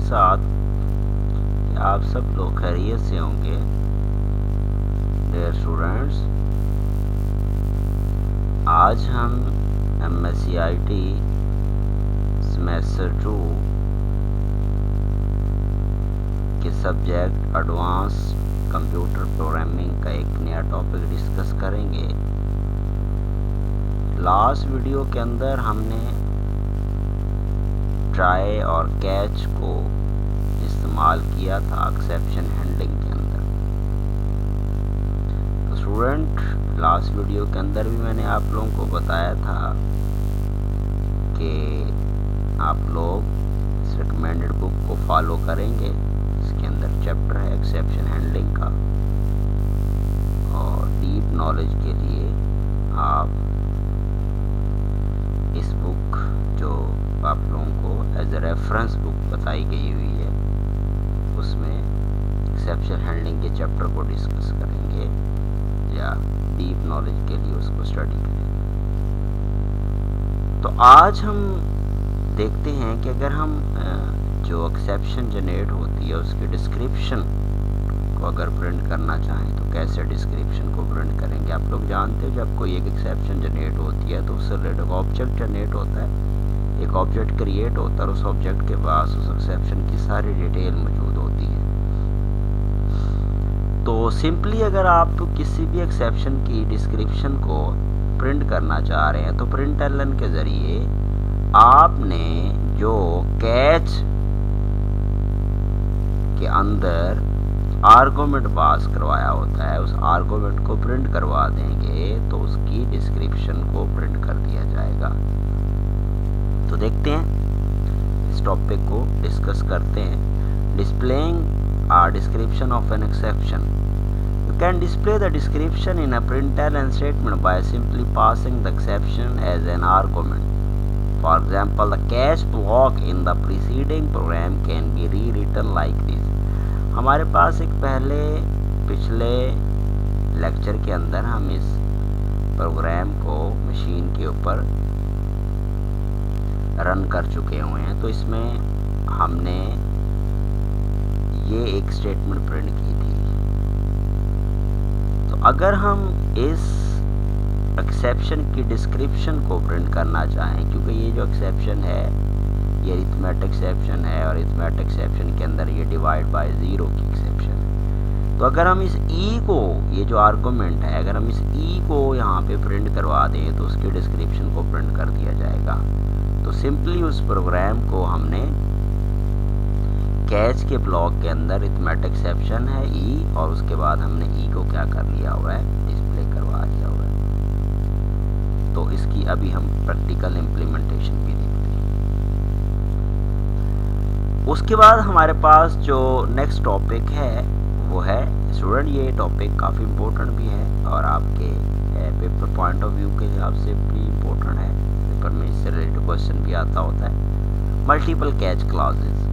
साथ कि आप सब लोग खैरियत से होंगे। डियर स्टूडेंट्स, आज हम MSc IT सेमेस्टर 2 के सब्जेक्ट एडवांस कंप्यूटर प्रोग्रामिंग का एक नया टॉपिक डिस्कस करेंगे। लास्ट वीडियो के अंदर हमने ट्राई और कैच को इस्तेमाल किया था एक्सेप्शन हैंडलिंग के अंदर। तो स्टूडेंट, लास्ट वीडियो के अंदर भी मैंने आप लोगों को बताया था कि आप लोग इस रिकमेंडेड बुक को फॉलो करेंगे। इसके अंदर चैप्टर है एक्सेप्शन हैंडलिंग का, और डीप नॉलेज के लिए आप इस बुक जो आप लोगों को एज ए रेफरेंस बुक बताई गई हुई है, उसमें एक्सेप्शन हैंडलिंग के चैप्टर को डिस्कस करेंगे या डीप नॉलेज के लिए उसको स्टडी करेंगे। तो आज हम देखते हैं कि अगर हम जो एक्सेप्शन जनरेट होती है उसकी डिस्क्रिप्शन को अगर प्रिंट करना चाहें तो कैसे डिस्क्रिप्शन को प्रिंट करेंगे। आप लोग जानते हो जब कोई एक एक्सेप्शन जनरेट होती है तो उससे रिलेटेड ऑब्जेक्ट जनरेट होता है, एक ऑब्जेक्ट क्रिएट होता है और उस ऑब्जेक्ट के पास उस एक्सेप्शन की सारी डिटेल मौजूद होती है। तो सिंपली अगर आप किसी भी एक्सेप्शन की डिस्क्रिप्शन को प्रिंट करना चाह रहे हैं तो प्रिंटलन के ज़रिए आपने जो कैच के अंदर आर्गुमेंट पास करवाया होता है उस आर्गुमेंट को प्रिंट करवा देंगे तो उसकी डिस्क्रिप्शन को प्रिंट कर दिया जाएगा। तो देखते हैं, इस टॉपिक को डिस्कस करते हैं। Displaying a description of an exception. You can display the description in a println statement by simply passing the exception as an argument. For example, the catch block in the preceding program can be rewritten like this. हमारे पास एक पिछले lecture के अंदर हम इस programme को machine के ऊपर रन कर चुके हुए हैं। तो इसमें हमने ये एक स्टेटमेंट प्रिंट की थी। तो अगर हम इस एक्सेप्शन की डिस्क्रिप्शन को प्रिंट करना चाहें, क्योंकि ये जो एक्सेप्शन है ये अरिथमेटिक एक्सेप्शन है और अरिथमेटिक एक्सेप्शन के अंदर ये डिवाइड बाय ज़ीरो की एक्सेप्शन है। तो अगर हम इस ई को, ये जो आर्गुमेंट है, अगर हम इस ई को यहाँ पे प्रिंट करवा दें तो उसकी डिस्क्रिप्शन को प्रिंट कर दिया जाएगा। तो सिंपली उस प्रोग्राम को हमने कैच के ब्लॉक के अंदर अरिथमेटिक एक्सेप्शन है ई, और उसके बाद हमने ई को क्या कर लिया हुआ है, डिस्प्ले करवा दिया हुआ है। तो इसकी अभी हम प्रैक्टिकल इम्प्लीमेंटेशन भी देखते हैं। उसके बाद हमारे पास जो नेक्स्ट टॉपिक है वो है, स्टूडेंट ये टॉपिक काफ़ी इम्पोर्टेंट भी है और आपके पेपर पॉइंट ऑफ व्यू के हिसाब से भी इम्पोर्टेंट है। पेपर में इससे रिलेटेड क्वेश्चन भी आता होता है। Multiple catch clauses.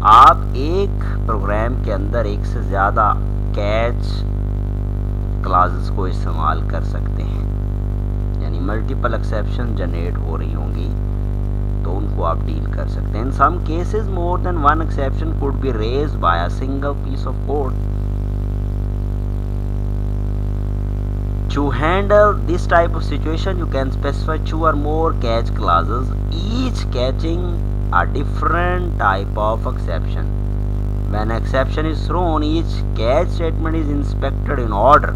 आप एक प्रोग्राम के अंदर एक से ज़्यादा कैच क्लॉजेज को इस्तेमाल कर सकते हैं, यानी मल्टीपल एक्सेप्शन जनरेट हो रही होंगी तो उनको आप डील कर सकते हैं। In some cases more than one exception could be raised by a single piece of code. To handle this type of situation, you can specify 2 or more catch clauses, each catching a different type of exception. When exception is thrown, each catch statement is inspected in order.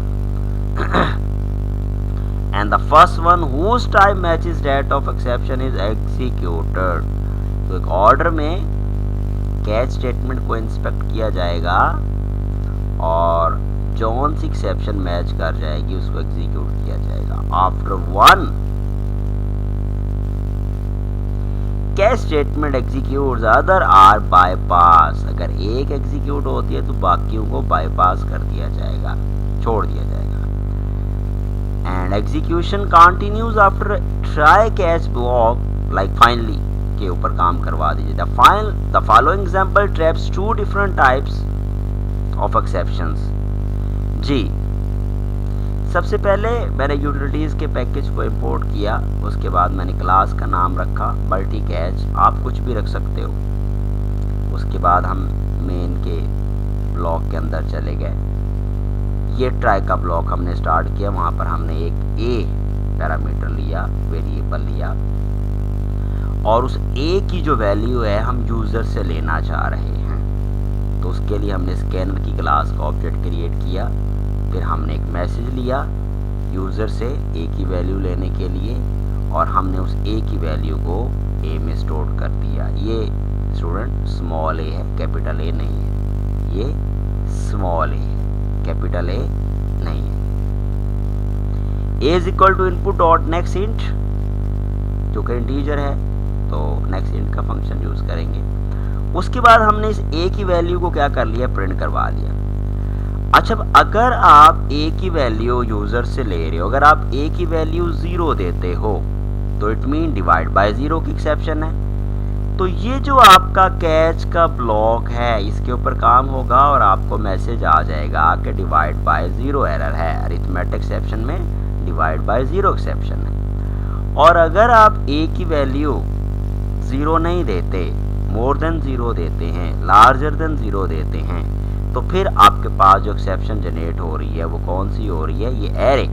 And the first one whose type matches that of exception is executed. तो एक order में catch statement को inspect किया जाएगा और जौन सी exception match कर जाएगी उसको एग्जीक्यूट किया जाएगा। After one catch statement execute, other are bypass. अगर एक एग्जीक्यूट होती है तो बाकियों को बाईपास कर दिया जाएगा, छोड़ दिया जाएगा। And execution continues after try catch block like finally के ऊपर काम करवा दीजिए। The following example traps 2 different types of exceptions. जी, सबसे पहले मैंने यूटिलिटीज़ के पैकेज को इंपोर्ट किया, उसके बाद मैंने क्लास का नाम रखा मल्टी कैच। आप कुछ भी रख सकते हो। उसके बाद हम मेन के ब्लॉक के अंदर चले गए, ये ट्राई का ब्लॉक हमने स्टार्ट किया, वहाँ पर हमने एक ए पैरामीटर लिया, वेरिएबल लिया, और उस ए की जो वैल्यू है हम यूज़र से लेना चाह रहे हैं। तो उसके लिए हमने स्कैनर की क्लास का ऑब्जेक्ट क्रिएट किया, फिर हमने एक मैसेज लिया यूज़र से ए की वैल्यू लेने के लिए, और हमने उस ए की वैल्यू को ए में स्टोर कर दिया। ये स्टूडेंट स्मॉल ए है, कैपिटल ए नहीं है, ये स्मॉल ए है, कैपिटल ए नहीं है। A is equal to input dot next int, जो कि इंटीजर है, तो नेक्स्ट इंट का फंक्शन यूज करेंगे। उसके बाद हमने इस ए की वैल्यू को क्या कर लिया, प्रिंट करवा लिया। अच्छा, अगर आप ए की वैल्यू यूजर से ले रहे हो, अगर आप ए की वैल्यू 0 देते हो तो इट मीन डिवाइड बाय 0 की एक्सेप्शन है। तो ये जो आपका कैच का ब्लॉक है इसके ऊपर काम होगा और आपको मैसेज आ जाएगा कि डिवाइड बाय 0 एरर है, अरिथमेटिक एक्सेप्शन में डिवाइड बाय 0 एक्सेप्शन है। और अगर आप ए की वैल्यू 0 नहीं देते, मोर देन 0 देते हैं, लार्जर देन 0 देते हैं, तो फिर आपके पास जो एक्सेप्शन जनरेट हो रही है वो कौन सी हो रही है, ये array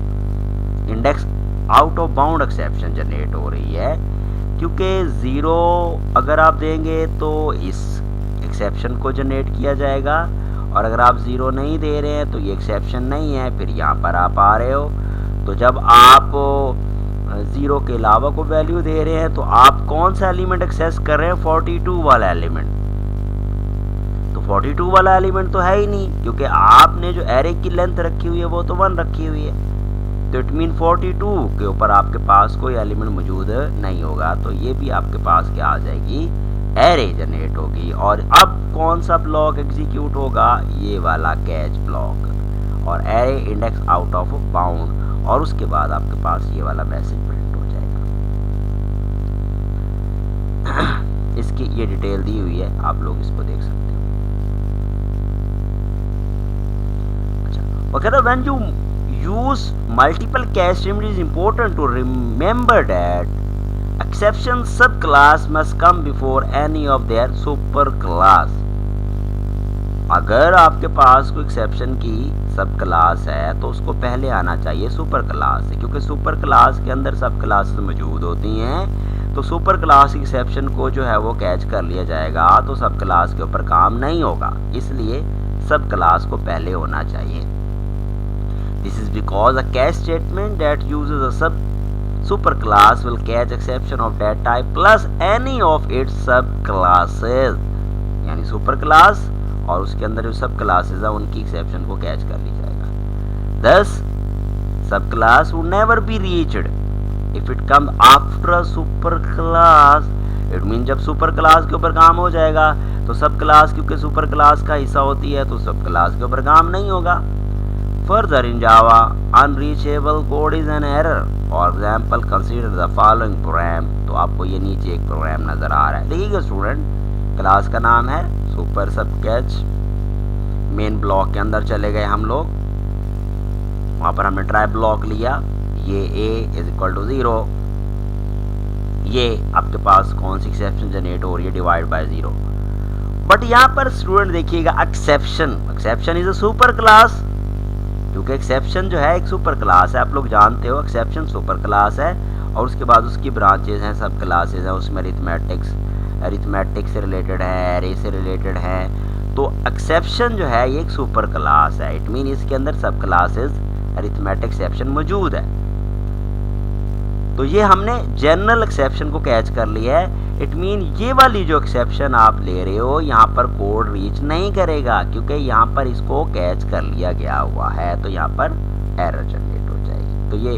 index out of bound exception generate हो रही है। क्योंकि 0 अगर आप देंगे तो इस एक्सेप्शन को जनरेट किया जाएगा, और अगर आप 0 नहीं दे रहे हैं तो ये एक्सेप्शन नहीं है, फिर यहाँ पर आप आ रहे हो। तो जब आप 0 के अलावा को वैल्यू दे रहे हैं तो आप कौन सा एलिमेंट एक्सेस कर रहे हैं, 42 वाला एलिमेंट। तो 42 वाला एलिमेंट तो है ही नहीं, क्योंकि आपने जो एरे की लेंथ रखी हुई है वो तो 1 रखी हुई है। तो इट मीन 42 के ऊपर आपके पास कोई एलिमेंट मौजूद नहीं होगा, तो ये भी आपके पास क्या आ जाएगी, एरे जनरेट होगी। और अब कौन सा ब्लॉक एग्जीक्यूट होगा, ये वाला कैच ब्लॉक, और array index out of bound, और उसके बाद आपके पास ये वाला मैसेज प्रिंट हो जाएगा। इसकी ये डिटेल दी हुई है, आप लोग इसको देख सकते हो। अच्छा, वगैरह when you use multiple cache streams, it is important to remember that exception subclass must come before any of their superclass। अगर आपके पास कोई एक्सेप्शन की सब क्लास है तो उसको पहले आना चाहिए सुपर क्लास से, क्योंकि सुपर क्लास के अंदर सब क्लासेस मौजूद होती हैं। तो सुपर क्लास एक्सेप्शन को जो है वो कैच कर लिया जाएगा, तो सब क्लास के ऊपर काम नहीं होगा, इसलिए सब क्लास को पहले होना चाहिए। This is because a cache statement that uses a superclass will catch exception of that type plus any of its subclasses। यानी सुपर क्लास और उसके अंदर जो सब क्लासेस है उनकी एक्सेप्शन को कैच कर ली जाएगा। Thus, subclass would never be reached if it comes after a superclass। It means जब सुपर क्लास के ऊपर काम हो जाएगा तो सब क्लास क्योंकि सुपर क्लास का हिस्सा होती है तो सब क्लास के ऊपर काम नहीं होगा। Further in Java, unreachable code is an error। For example, consider the following program। तो आपको ये नीचे एक प्रोग्राम नजर आ रहा है, देखिएगा स्टूडेंट, क्लास का नाम है सुपर सब कैच। मेन ब्लॉक के अंदर चले गए हम लोग, वहां पर हमने ट्राई ब्लॉक लिया, ये a इज इक्वल टू 0। ये आपके पास कौन सी एक्सेप्शन जनरेट हो रही है, डिवाइड बाय 0। बट यहाँ पर स्टूडेंट देखिएगा exception is a super class, क्योंकि एक्सेप्शन जो है एक सुपर क्लास है, आप लोग जानते हो एक्सेप्शन सुपर क्लास है, और उसके बाद उसकी ब्रांचेज हैं, सब क्लासेज हैं, उसमें अरिथमेटिक से रिलेटेड है, एरे से रिलेटेड है। तो एक्सेप्शन जो है ये एक सुपर क्लास है, इट मीन इसके अंदर सब क्लासेज अरिथमेटिक एक्सेप्शन मौजूद है। तो ये हमने जनरल एक्सेप्शन को कैच कर लिया है। इट मीन ये वाली जो एक्सेप्शन आप ले रहे हो यहाँ पर कोड रीच नहीं करेगा, क्योंकि यहाँ पर इसको कैच कर लिया गया हुआ है, तो यहाँ पर एरर जनरेट हो जाएगी। तो ये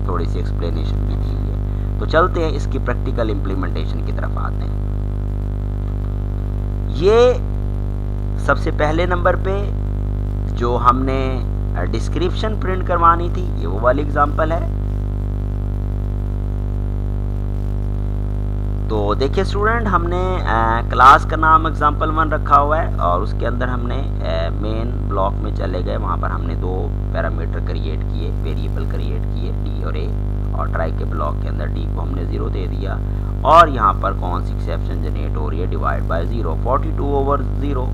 थोड़ी सी एक्सप्लेनेशन भी दी हुई है। तो चलते हैं इसकी प्रैक्टिकल इम्प्लीमेंटेशन की तरफ आते हैं। ये सबसे पहले नंबर पे जो हमने डिस्क्रिप्शन प्रिंट करवानी थी, ये वो वाली एग्जांपल है। तो देखिए स्टूडेंट, हमने क्लास का नाम example1 रखा हुआ है, और उसके अंदर हमने मेन ब्लॉक में चले गए, वहाँ पर हमने 2 पैरामीटर क्रिएट किए, वेरिएबल क्रिएट किए, डी और ए, और ट्राई के ब्लॉक के अंदर डी को हमने 0 दे दिया और यहाँ पर कौन सी एक्सेप्शन जनरेट हो रही है, divide by 0, 42 over 0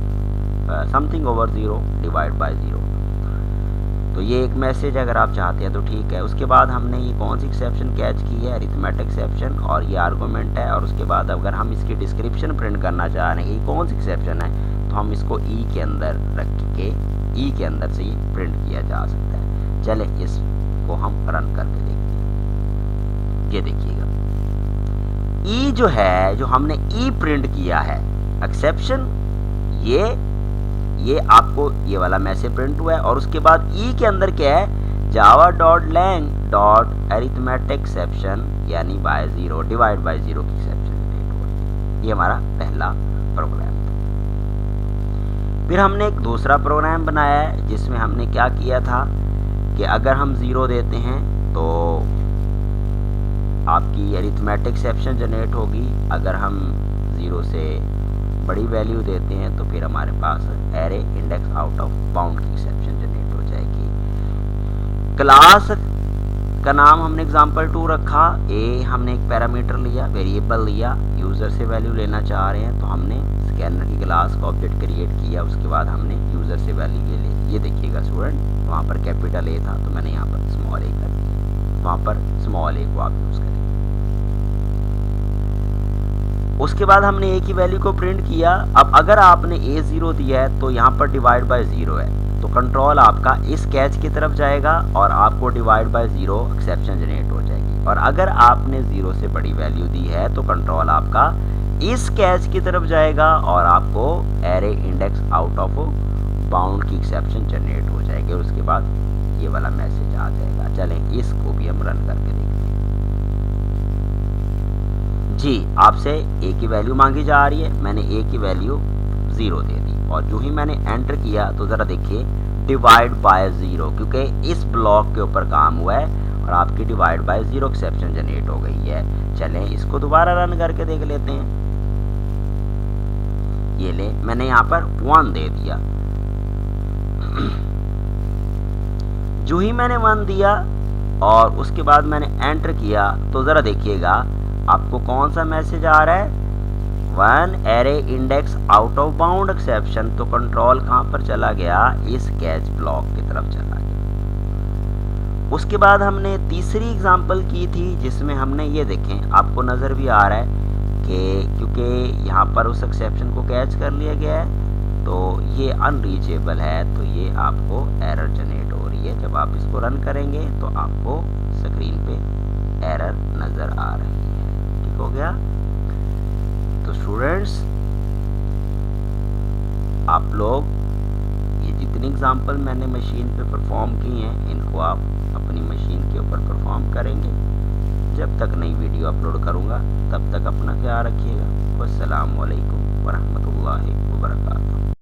something over 0 divide by 0। तो ये एक मैसेज अगर आप चाहते हैं तो ठीक है। उसके बाद हमने ये कौन सी एक्सेप्शन कैच की है, अरिथमेटिक एक्सेप्शन, और ये आर्गूमेंट है। और उसके बाद अगर हम इसकी डिस्क्रिप्शन प्रिंट करना चाह रहे हैं कि कौन सी एक्सेप्शन है, तो हम इसको ई के अंदर रख के ई के अंदर से ही प्रिंट किया जा सकता है। चले इसको हम रन करके देखते हैं। ये देखिएगा ई जो है, जो हमने ई प्रिंट किया है एक्सेप्शन, ये आपको ये वाला मैसेज प्रिंट हुआ है। और उसके बाद ई के अंदर क्या है, java.lang अरिथमेटिक एक्सेप्शन यानी बाय 0 डिवाइड बाय 0 की एक्सेप्शन जनरेट हो रही है। ये हमारा पहला प्रोग्राम था। फिर हमने एक दूसरा प्रोग्राम बनाया है जिसमें हमने क्या किया था कि अगर हम 0 देते हैं तो आपकी अरिथमेटिक एक्सेप्शन जनरेट होगी, अगर हम 0 से बड़ी वैल्यू देते हैं तो फिर हमारे पास array index out of bound की एक्सेप्शन जनरेट हो जाएगी। क्लास का नाम हमने एग्जांपल2 रखा, ए हमने एक पैरामीटर लिया, वेरिएबल लिया, यूज़र से वैल्यू लेना चाह रहे हैं तो हमने स्कैनर की क्लास का ऑब्जेक्ट क्रिएट किया, उसके बाद हमने यूज़र से वैल्यू ले ली। ये देखिएगा स्टूडेंट, वहाँ पर कैपिटल ए था तो मैंने यहाँ पर स्मॉल ए कर दिया, वहाँ पर स्मॉल ए को आप यूज़ करें। उसके बाद हमने ए की वैल्यू को प्रिंट किया। अब अगर आपने ए 0 दिया है तो यहाँ पर डिवाइड बाय 0 है, तो कंट्रोल आपका इस कैच की तरफ जाएगा और आपको डिवाइड बाय 0 एक्सेप्शन जनरेट हो जाएगी। और अगर आपने 0 से बड़ी वैल्यू दी है तो कंट्रोल आपका इस कैच की तरफ जाएगा और आपको array index out of bound की एक्सेप्शन जनरेट हो जाएगी। और उसके बाद ये वाला मैसेज आ जाएगा। चलें इसको भी हम रन करके देखते हैं। जी, आपसे ए की वैल्यू मांगी जा रही है, मैंने ए की वैल्यू 0 दे दी और जो ही मैंने एंटर किया तो ज़रा देखिए डिवाइड बाय 0, क्योंकि इस ब्लॉक के ऊपर काम हुआ है और आपकी डिवाइड बाय 0 एक्सेप्शन जनरेट हो गई है। चलें इसको दोबारा रन करके देख लेते हैं। ये ले, मैंने यहाँ पर 1 दे दिया। जो ही मैंने 1 दिया और उसके बाद मैंने एंटर किया तो ज़रा देखिएगा आपको कौन सा मैसेज आ रहा है, 1 array index out of bound exception. तो कंट्रोल कहाँ पर चला गया, इस कैच ब्लॉक की तरफ चला गया। उसके बाद हमने तीसरी एग्जांपल की थी जिसमें हमने ये देखें, आपको नज़र भी आ रहा है कि क्योंकि यहाँ पर उस एक्सेप्शन को कैच कर लिया गया है तो ये अनरीचेबल है, तो ये आपको एरर जनरेट हो रही है। जब आप इसको रन करेंगे तो आपको स्क्रीन पे एरर नज़र आ रही है। हो गया। तो स्टूडेंट्स आप लोग ये जितनी एग्जांपल मैंने मशीन पे परफॉर्म की हैं इनको आप अपनी मशीन के ऊपर परफॉर्म करेंगे। जब तक नई वीडियो अपलोड करूंगा तब तक अपना ख्याल रखिएगा। वस्सलामु अलैकुम वरहमतुल्लाहि वबरकातुहू।